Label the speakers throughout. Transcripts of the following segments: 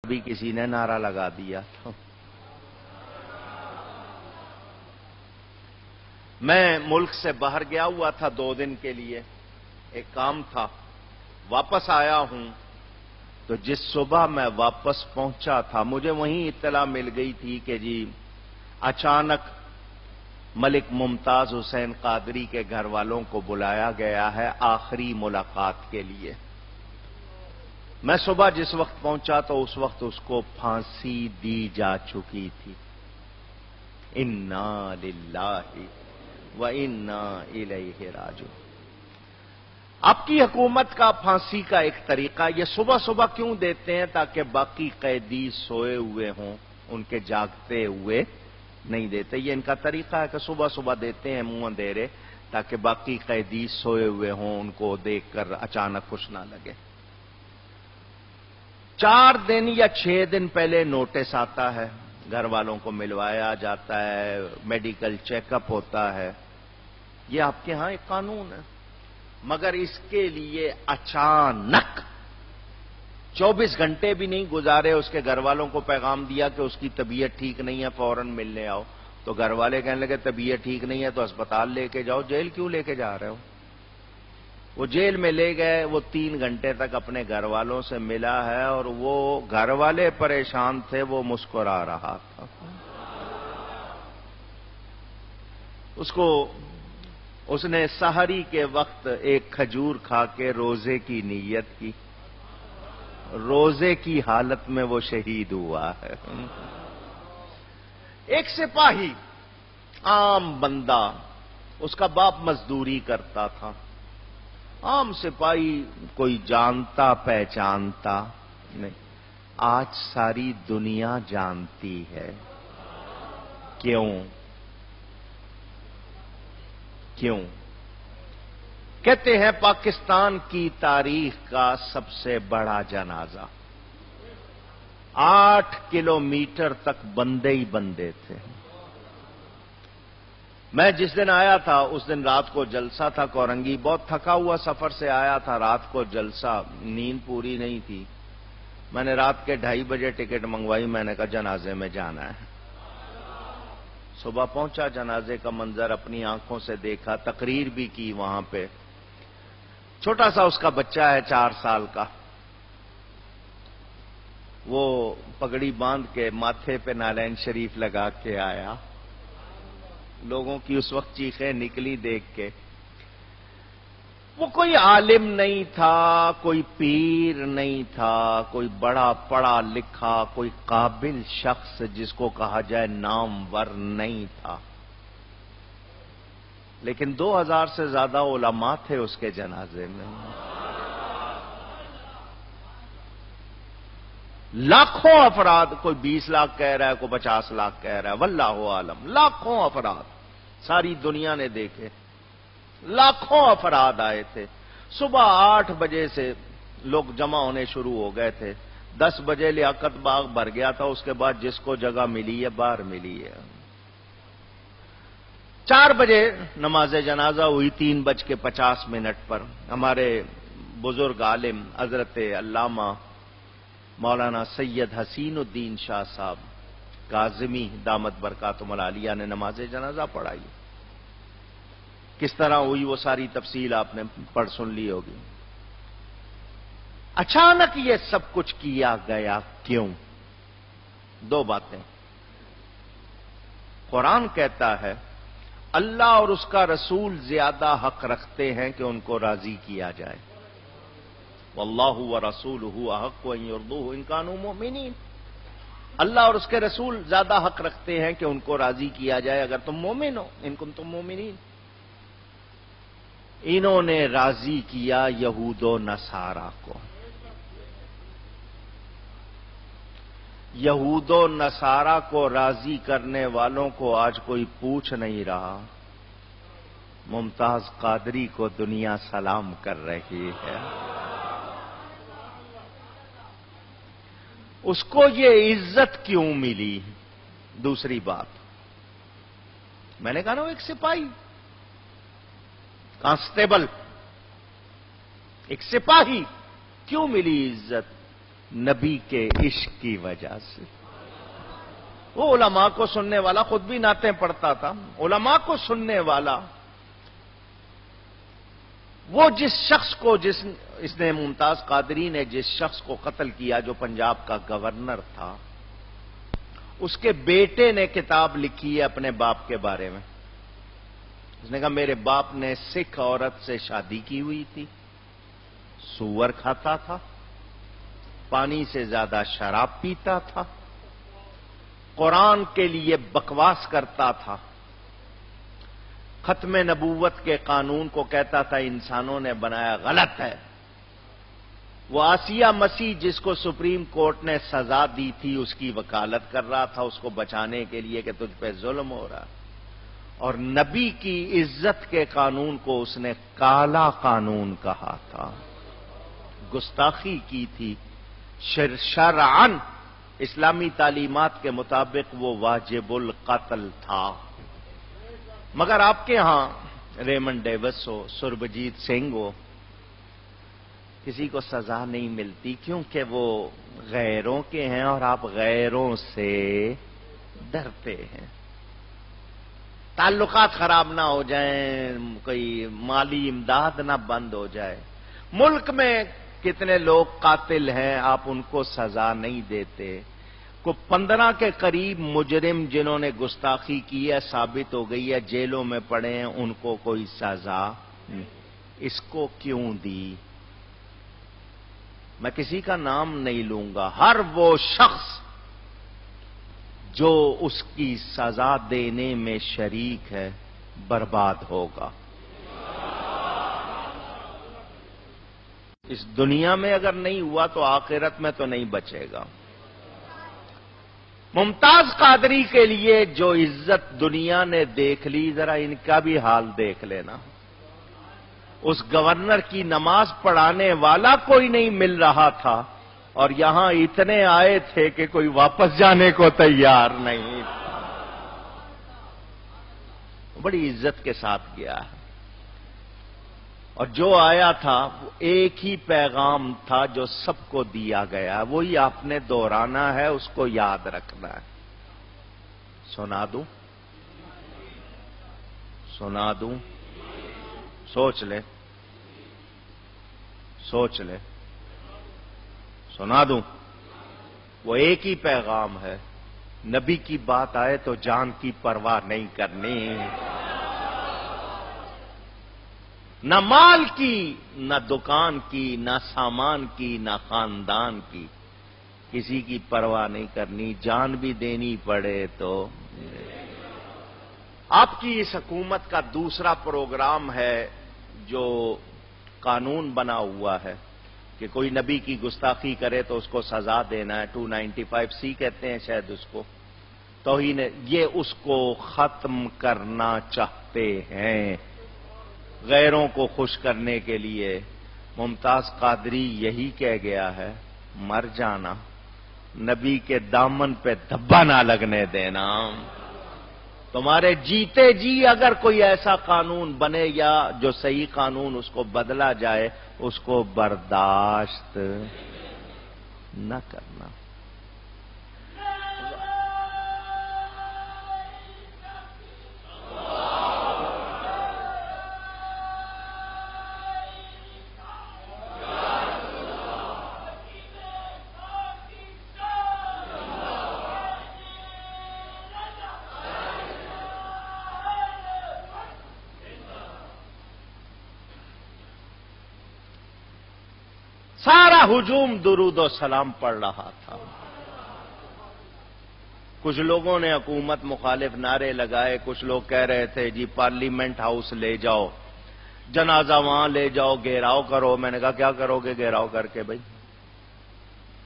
Speaker 1: بھی کسی نے نعرہ لگا دیا. میں ملک سے باہر گیا ہوا تھا 2 دن کے لیے، ایک کام تھا، واپس آیا ہوں تو جس صبح میں واپس پہنچا تھا مجھے وہیں اطلاع مل گئی تھی کہ جی اچانک ملک ممتاز حسین قادری کے گھر والوں کو بلایا گیا ہے آخری ملاقات کے لیے. میں صبح جس وقت پہنچا تو اس وقت اس کو پھانسی دی جا چکی تھی. انا للہ و انا الیہ راجعون. آپ کی حکومت کا پھانسی کا ایک طریقہ یہ صبح صبح کیوں دیتے ہیں؟ تاکہ باقی قیدی سوئے ہوئے ہوں، ان کے جاگتے ہوئے نہیں دیتے. یہ ان کا طریقہ ہے کہ صبح صبح دیتے ہیں منہ اندھیرے تاکہ باقی قیدی سوئے ہوئے ہوں، ان کو دیکھ کر اچانک خوش نہ لگے. 4 دن یا 6 دن پہلے نوٹس آتا ہے، گھر والوں کو ملوایا جاتا ہے، میڈیکل چیک اپ ہوتا ہے. یہ آپ کے ہاں ایک قانون ہے، مگر اس کے لیے اچانک 24 گھنٹے بھی نہیں گزارے اس کے گھر والوں کو پیغام دیا کہ اس کی طبیعت ٹھیک نہیں ہے، فوراً ملنے آؤ. تو گھر والے کہنے لگے طبیعت ٹھیک نہیں ہے تو اسپتال لے کے جاؤ. جیل کیوں لے کے جا رہے ہو؟ وہ جیل میں لے گئے. وہ 3 گھنٹے تک اپنے گھر والوں سے ملا ہے اور وہ گھر والے پریشان تھے، وہ مسکرا رہا تھا. اس نے سحری کے وقت ایک کھجور کھا کے روزے کی نیت کی. روزے کی حالت میں وہ شہید ہوا ہے. ایک سپاہی، عام بندہ، اس کا باپ مزدوری کرتا تھا. عام سپاہی، کوئی جانتا پہچانتا نہیں. آج ساری دنیا جانتی ہے. کیوں؟ کہتے ہیں پاکستان کی تاریخ کا سب سے بڑا جنازہ. 8 کلومیٹر تک بندے ہی بندے تھے. میں جس دن آیا تھا اس دن رات کو جلسہ تھا کورنگی. بہت تھکا ہوا سفر سے آیا تھا، رات کو جلسہ، نیند پوری نہیں تھی. میں نے رات کے 2:30 بجے ٹکٹ منگوائی. میں نے کہا جنازے میں جانا ہے. صبح پہنچا، جنازے کا منظر اپنی آنکھوں سے دیکھا، تقریر بھی کی وہاں پہ. چھوٹا سا اس کا بچہ ہے 4 سال کا. وہ پگڑی باندھ کے ماتھے پہ نالین شریف لگا کے آیا. لوگوں کی اس وقت چیخیں نکلی دیکھ کے. وہ کوئی عالم نہیں تھا، کوئی پیر نہیں تھا، کوئی بڑا پڑھا لکھا، کوئی قابل شخص جس کو کہا جائے نامور نہیں تھا. لیکن 2000 سے زیادہ علماء تھے اس کے جنازے میں. لاکھوں افراد، کوئی 20 لاکھ کہہ رہا ہے، کوئی 50 لاکھ کہہ رہا ہے، واللہ عالم. لاکھوں افراد ساری دنیا نے دیکھے. لاکھوں افراد آئے تھے. صبح 8 بجے سے لوگ جمع ہونے شروع ہو گئے تھے. 10 بجے لیاقت باغ بھر گیا تھا. اس کے بعد جس کو جگہ ملی ہے باہر ملی ہے. 4 بجے نماز جنازہ ہوئی. 3:50 پر ہمارے بزرگ عالم حضرت علامہ مولانا سید حسین الدین شاہ صاحب کاظمی دامت برکاتہم العالیہ نے نماز جنازہ پڑھائی. کس طرح ہوئی وہ ساری تفصیل آپ نے پڑھ سن لی ہوگی. اچانک یہ سب کچھ کیا گیا کیوں؟ 2 باتیں. قرآن کہتا ہے اللہ اور اس کا رسول زیادہ حق رکھتے ہیں کہ ان کو راضی کیا جائے. واللہ ورسولہ احق ان یرضوہ ان کانوا مؤمنین. اللہ اور اس کے رسول زیادہ حق رکھتے ہیں کہ ان کو راضی کیا جائے اگر تم مومن ہو، ان کنتم مؤمنین. انہوں نے راضی کیا یہود و نصارہ کو. یہود و نصارہ کو راضی کرنے والوں کو آج کوئی پوچھ نہیں رہا. ممتاز قادری کو دنیا سلام کر رہی ہے. اس کو یہ عزت کیوں ملی؟ دوسری بات، میں نے کہا نا وہ ایک سپاہی، کانسٹیبل، ایک سپاہی، کیوں ملی عزت؟ نبی کے عشق کی وجہ سے۔ وہ علماء کو سننے والا، خود بھی نعتیں پڑھتا تھا، علماء کو سننے والا، وہ جس شخص کو اس نے ممتاز قادری نے جس شخص کو قتل کیا جو پنجاب کا گورنر تھا، اس کے بیٹے نے کتاب لکھی ہے اپنے باپ کے بارے میں۔ اس نے کہا میرے باپ نے سکھ عورت سے شادی کی ہوئی تھی، سور کھاتا تھا، پانی سے زیادہ شراب پیتا تھا، قرآن کے لیے بکواس کرتا تھا، ختم نبوت کے قانون کو کہتا تھا انسانوں نے بنایا، غلط ہے۔ وہ آسیہ مسیح جس کو سپریم کورٹ نے سزا دی تھی اس کی وکالت کر رہا تھا اس کو بچانے کے لیے کہ تجھ پہ ظلم ہو رہا، اور نبی کی عزت کے قانون کو اس نے کالا قانون کہا تھا، گستاخی کی تھی۔ شرعاً اسلامی تعلیمات کے مطابق وہ واجب القتل تھا، مگر آپ کے ہاں ریمنڈ ڈیوس ہو، سربجیت سنگھ ہو، کسی کو سزا نہیں ملتی کیونکہ وہ غیروں کے ہیں اور آپ غیروں سے ڈرتے ہیں۔ تعلقات خراب نہ ہو جائیں، کوئی مالی امداد نہ بند ہو جائے۔ ملک میں کتنے لوگ قاتل ہیں، آپ ان کو سزا نہیں دیتے۔ کو 15 کے قریب مجرم جنہوں نے گستاخی کی ہے ثابت ہو گئی ہے، جیلوں میں پڑے ہیں، ان کو کوئی سزا نہیں۔ اس کو کیوں دی؟ میں کسی کا نام نہیں لوں گا، ہر وہ شخص جو اس کی سزا دینے میں شریک ہے برباد ہوگا۔ اس دنیا میں اگر نہیں ہوا تو آخرت میں تو نہیں بچے گا۔ ممتاز قادری کے لیے جو عزت دنیا نے دیکھ لی، ذرا ان کا بھی حال دیکھ لینا۔ اس گورنر کی نماز پڑھانے والا کوئی نہیں مل رہا تھا اور یہاں اتنے آئے تھے کہ کوئی واپس جانے کو تیار نہیں تھا۔ بڑی عزت کے ساتھ گیا ہے، اور جو آیا تھا وہ ایک ہی پیغام تھا جو سب کو دیا گیا، وہی آپ نے دہرانا ہے، اس کو یاد رکھنا ہے۔ سنا دوں؟ سنا دوں؟ سوچ لے، سوچ لے، سنا دوں؟ وہ ایک ہی پیغام ہے، نبی کی بات آئے تو جان کی پرواہ نہیں کرنی، نہ مال کی، نہ دکان کی، نہ سامان کی، نہ خاندان کی، کسی کی پرواہ نہیں کرنی، جان بھی دینی پڑے تو۔ آپ کی اس حکومت کا دوسرا پروگرام ہے جو قانون بنا ہوا ہے کہ کوئی نبی کی گستاخی کرے تو اس کو سزا دینا ہے، 295C کہتے ہیں شاید اس کو، توہین، یہ اس کو ختم کرنا چاہتے ہیں غیروں کو خوش کرنے کے لیے۔ ممتاز قادری یہی کہہ گیا ہے، مر جانا، نبی کے دامن پہ دھبا نہ لگنے دینا۔ تمہارے جیتے جی اگر کوئی ایسا قانون بنے یا جو صحیح قانون اس کو بدلا جائے، اس کو برداشت نہ کرنا۔ سارا ہجوم درود و سلام پڑھ رہا تھا۔ کچھ لوگوں نے حکومت مخالف نعرے لگائے، کچھ لوگ کہہ رہے تھے جی پارلیمنٹ ہاؤس لے جاؤ، جنازہ وہاں لے جاؤ، گھیراؤ کرو۔ میں نے کہا کیا کرو گے گھیراؤ کر کے بھائی؟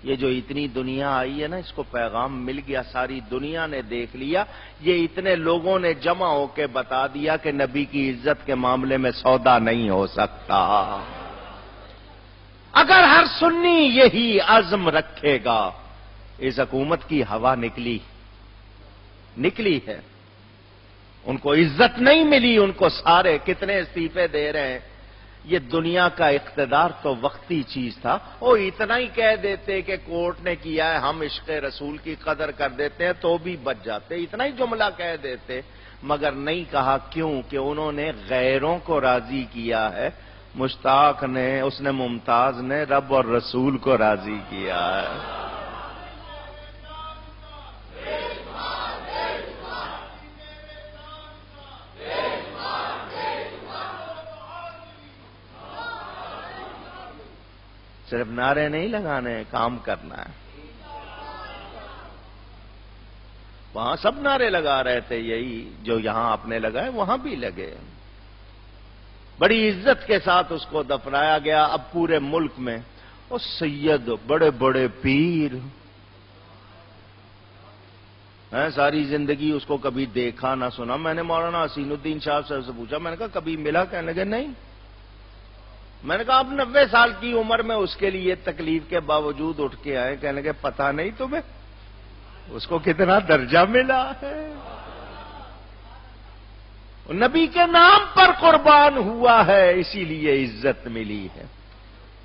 Speaker 1: یہ جو اتنی دنیا آئی ہے نا، اس کو پیغام مل گیا، ساری دنیا نے دیکھ لیا، یہ اتنے لوگوں نے جمع ہو کے بتا دیا کہ نبی کی عزت کے معاملے میں سودا نہیں ہو سکتا۔ اگر ہر سنی یہی عزم رکھے گا، اس حکومت کی ہوا نکلی ہے، ان کو عزت نہیں ملی، ان کو سارے کتنے استعفے دے رہے ہیں، یہ دنیا کا اقتدار تو وقتی چیز تھا، وہ اتنا ہی کہہ دیتے کہ کورٹ نے کیا ہے، ہم عشق رسول کی قدر کر دیتے ہیں تو بھی بچ جاتے، اتنا ہی جملہ کہہ دیتے، مگر نہیں کہا. کیوں؟ کہ انہوں نے غیروں کو راضی کیا ہے. مشتاق نے، اس نے ممتاز نے رب اور رسول کو راضی کیا ہے. صرف نعرے نہیں لگانے، کام کرنا ہے. وہاں سب نعرے لگا رہے تھے، یہی جو یہاں آپ نے لگائے وہاں بھی لگے. بڑی عزت کے ساتھ اس کو دفنایا گیا. اب پورے ملک میں وہ سید، بڑے بڑے پیر ہیں، ساری زندگی اس کو کبھی دیکھا نہ سنا. میں نے مولانا حسین الدین شاہ صاحب سے پوچھا، میں نے کہا کبھی ملا؟ کہنے لگے نہیں. میں نے کہا آپ 90 سال کی عمر میں اس کے لیے تکلیف کے باوجود اٹھ کے آئے. کہنے لگے پتہ نہیں تمہیں اس کو کتنا درجہ ملا ہے. نبی کے نام پر قربان ہوا ہے، اسی لیے عزت ملی ہے.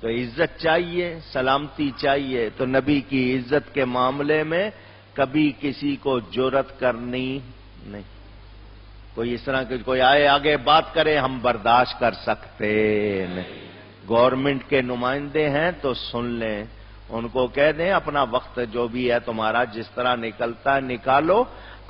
Speaker 1: تو عزت چاہیے، سلامتی چاہیے، تو نبی کی عزت کے معاملے میں کبھی کسی کو جرأت کرنی نہیں. کوئی اس طرح کوئی آئے آگے بات کرے ہم برداشت کر سکتے نہیں. گورنمنٹ کے نمائندے ہیں تو سن لیں، ان کو کہہ دیں اپنا وقت جو بھی ہے تمہارا جس طرح نکلتا ہے نکالو.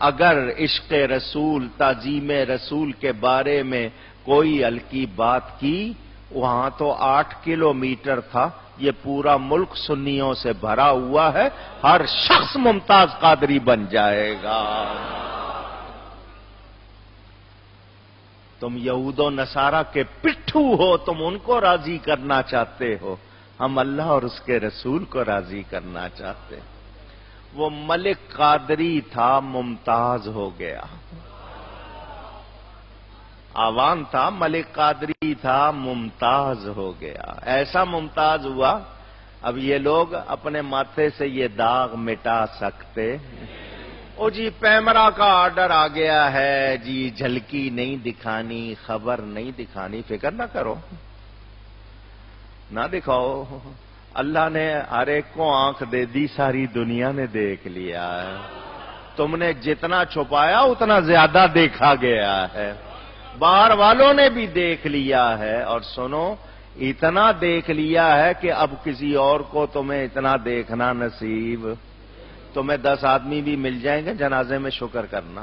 Speaker 1: اگر عشق رسول، تعظیم رسول کے بارے میں کوئی ہلکی بات کی، وہاں تو 8 کلومیٹر تھا. یہ پورا ملک سنیوں سے بھرا ہوا ہے، ہر شخص ممتاز قادری بن جائے گا. تم یہود و نصارہ کے پٹھو ہو، تم ان کو راضی کرنا چاہتے ہو، ہم اللہ اور اس کے رسول کو راضی کرنا چاہتے ہیں. وہ ملک قادری تھا، ممتاز ہو گیا. آوان تھا، ملک قادری تھا، ممتاز ہو گیا. ایسا ممتاز ہوا اب یہ لوگ اپنے ماتھے سے یہ داغ مٹا سکتے. او جی پیمرا کا آرڈر آ گیا ہے جی، جھلکی نہیں دکھانی، خبر نہیں دکھانی. فکر نہ کرو، نہ دکھاؤ. اللہ نے ہر ایک کو آنکھ دے دی، ساری دنیا نے دیکھ لیا ہے. تم نے جتنا چھپایا اتنا زیادہ دیکھا گیا ہے. باہر والوں نے بھی دیکھ لیا ہے. اور سنو، اتنا دیکھ لیا ہے کہ اب کسی اور کو تمہیں اتنا دیکھنا نصیب. تمہیں 10 آدمی بھی مل جائیں گے جنازے میں، شکر کرنا.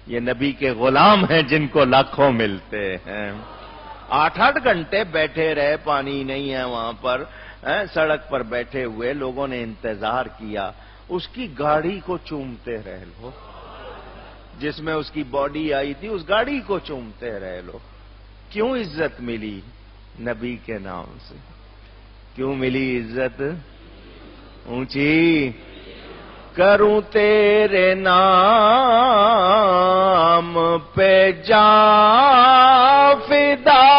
Speaker 1: یہ نبی کے غلام ہیں جن کو لاکھوں ملتے ہیں. 8 گھنٹے بیٹھے رہے، پانی نہیں ہے وہاں پر، سڑک پر بیٹھے ہوئے لوگوں نے انتظار کیا. اس کی گاڑی کو چومتے رہ لو، جس میں اس کی باڈی آئی تھی، اس گاڑی کو چومتے رہ لو. کیوں عزت ملی؟ نبی کے نام سے. کیوں ملی عزت اونچی؟ کروں تیرے نام پہ جاں فدا،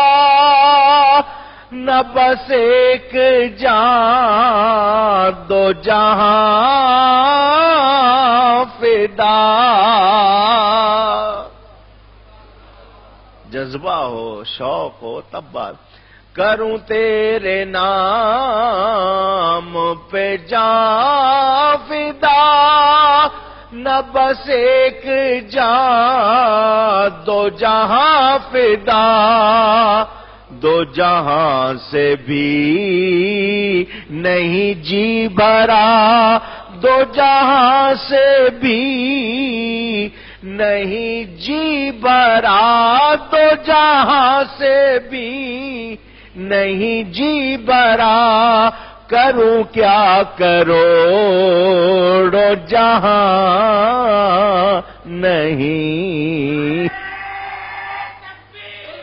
Speaker 1: نہ بس ایک جان 2 جہاں فدا. جذبہ ہو، شوق ہو تب بات. کروں تیرے نام پہ جاں فدا، نہ بس ایک جان 2 جہاں فدا. 2 جہاں سے بھی نہیں جی بھرا، 2 جہاں سے بھی نہیں جی بھرا، 2 جہاں سے بھی نہیں جی بھرا. کروں کیا کروڑوں جہاں نہیں.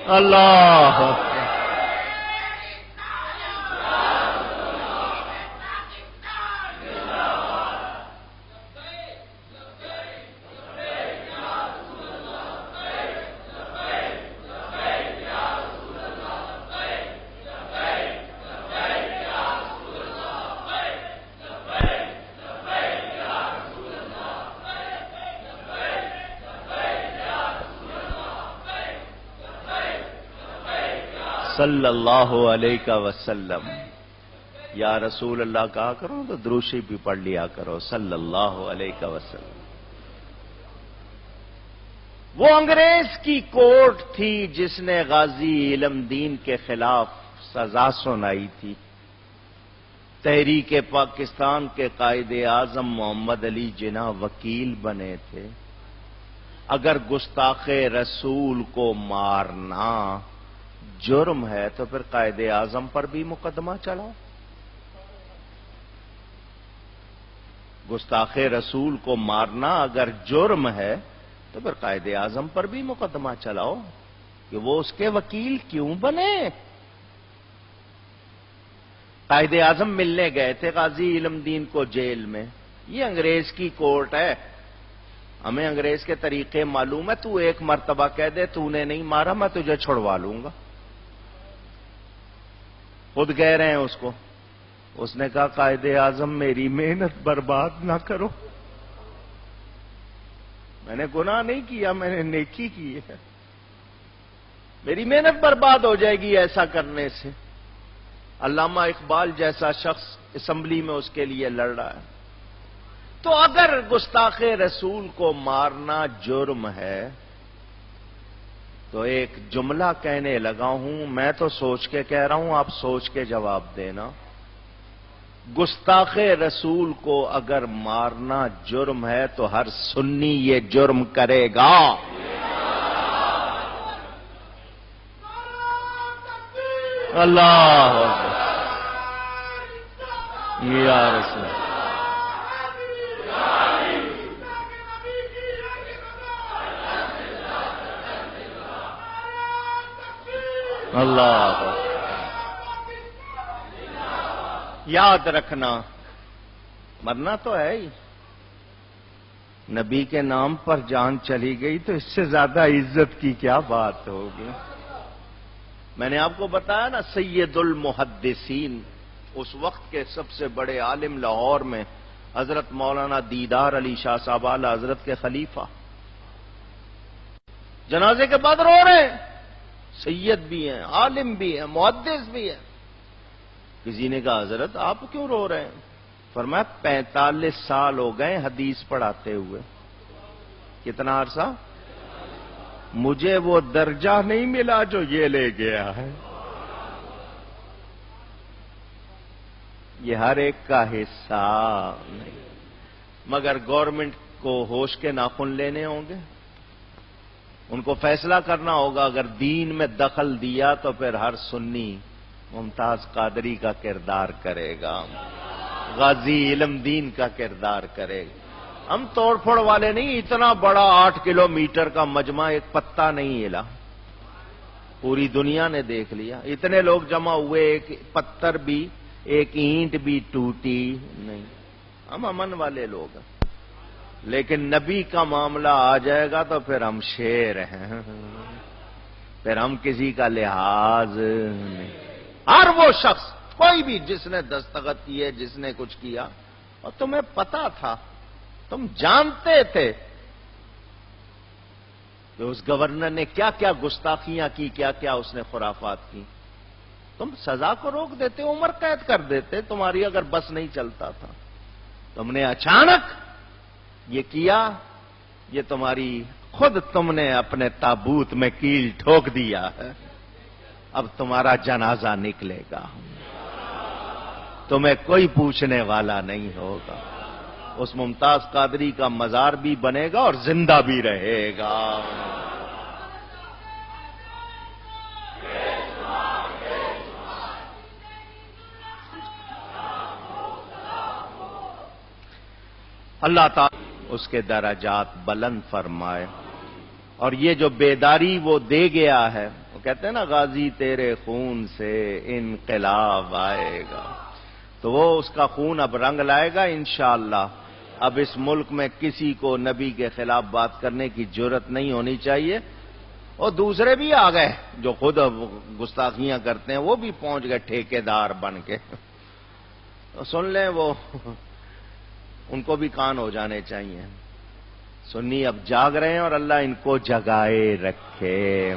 Speaker 1: اللہ صلی اللہ علیہ وسلم. یا رسول اللہ کہا کرو تو دروشی بھی پڑھ لیا کرو صلی اللہ علیہ وسلم. وہ انگریز کی کورٹ تھی جس نے غازی علم دین کے خلاف سزا سنائی تھی. تحریک پاکستان کے قائد اعظم محمد علی جناح وکیل بنے تھے. اگر گستاخ رسول کو مارنا جرم ہے تو پھر قائد اعظم پر بھی مقدمہ چلاؤ. گستاخ رسول کو مارنا اگر جرم ہے تو پھر قائد اعظم پر بھی مقدمہ چلاؤ کہ وہ اس کے وکیل کیوں بنے. قائد اعظم ملنے گئے تھے غازی علم دین کو جیل میں. یہ انگریز کی کورٹ ہے، ہمیں انگریز کے طریقے معلوم ہے. تو ایک مرتبہ کہہ دے تو نے نہیں مارا، میں تجھے چھڑوا لوں گا. خود کہہ رہے ہیں اس کو. اس نے کہا قائد اعظم میری محنت برباد نہ کرو، میں نے گناہ نہیں کیا، میں نے نیکی کی ہے، میری محنت برباد ہو جائے گی ایسا کرنے سے. علامہ اقبال جیسا شخص اسمبلی میں اس کے لیے لڑ رہا ہے. تو اگر گستاخ رسول کو مارنا جرم ہے تو ایک جملہ کہنے لگا ہوں، میں تو سوچ کے کہہ رہا ہوں، آپ سوچ کے جواب دینا. گستاخ رسول کو اگر مارنا جرم ہے تو ہر سنی یہ جرم کرے گا. اللہ یا رسول اللہ. یاد رکھنا مرنا تو ہے ہی. نبی کے نام پر جان چلی گئی تو اس سے زیادہ عزت کی کیا بات ہوگی. میں نے آپ کو بتایا نا، سید المحدثین اس وقت کے سب سے بڑے عالم لاہور میں حضرت مولانا دیدار علی شاہ صاحب اعلی حضرت کے خلیفہ جنازے کے بعد رو رہے ہیں. سید بھی ہیں، عالم بھی ہیں، محدث بھی ہیں. کسی نے کہا حضرت آپ کیوں رو رہے ہیں؟ فرمایا 45 سال ہو گئے حدیث پڑھاتے ہوئے. کتنا عرصہ؟ مجھے وہ درجہ نہیں ملا جو یہ لے گیا ہے. یہ ہر ایک کا حصہ نہیں، مگر گورنمنٹ کو ہوش کے ناخن لینے ہوں گے. ان کو فیصلہ کرنا ہوگا. اگر دین میں دخل دیا تو پھر ہر سنی ممتاز قادری کا کردار کرے گا، غازی علم دین کا کردار کرے گا. ہم توڑ پھوڑ والے نہیں. اتنا بڑا 8 کلومیٹر کا مجمع ایک پتا نہیں ہلا، پوری دنیا نے دیکھ لیا. اتنے لوگ جمع ہوئے، ایک پتھر بھی ایک اینٹ بھی ٹوٹی نہیں. ہم امن والے لوگ ہیں. لیکن نبی کا معاملہ آ جائے گا تو پھر ہم شیر ہیں، پھر ہم کسی کا لحاظ نہیں. ہر وہ شخص کوئی بھی جس نے دستخط کی ہے، جس نے کچھ کیا، اور تمہیں پتا تھا، تم جانتے تھے کہ اس گورنر نے کیا کیا گستاخیاں کی، کیا کیا اس نے خرافات کی. تم سزا کو روک دیتے، عمر قید کر دیتے تمہاری اگر بس نہیں چلتا تھا. تم نے اچانک یہ کیا، یہ تمہاری خود تم نے اپنے تابوت میں کیل ٹھوک دیا ہے. اب تمہارا جنازہ نکلے گا، تمہیں کوئی پوچھنے والا نہیں ہوگا. اس ممتاز قادری کا مزار بھی بنے گا اور زندہ بھی رہے گا. اللہ تعالی اس کے درجات بلند فرمائے. اور یہ جو بیداری وہ دے گیا ہے، وہ کہتے ہیں نا غازی تیرے خون سے انقلاب آئے گا، تو وہ اس کا خون اب رنگ لائے گا انشاءاللہ. اب اس ملک میں کسی کو نبی کے خلاف بات کرنے کی جرت نہیں ہونی چاہیے. اور دوسرے بھی آ گئے جو خود گستاخیاں کرتے ہیں، وہ بھی پہنچ گئے ٹھیکیدار بن کے. تو سن لیں، وہ ان کو بھی کان ہو جانے چاہیے. سنی اب جاگ رہے ہیں اور اللہ ان کو جگائے رکھے.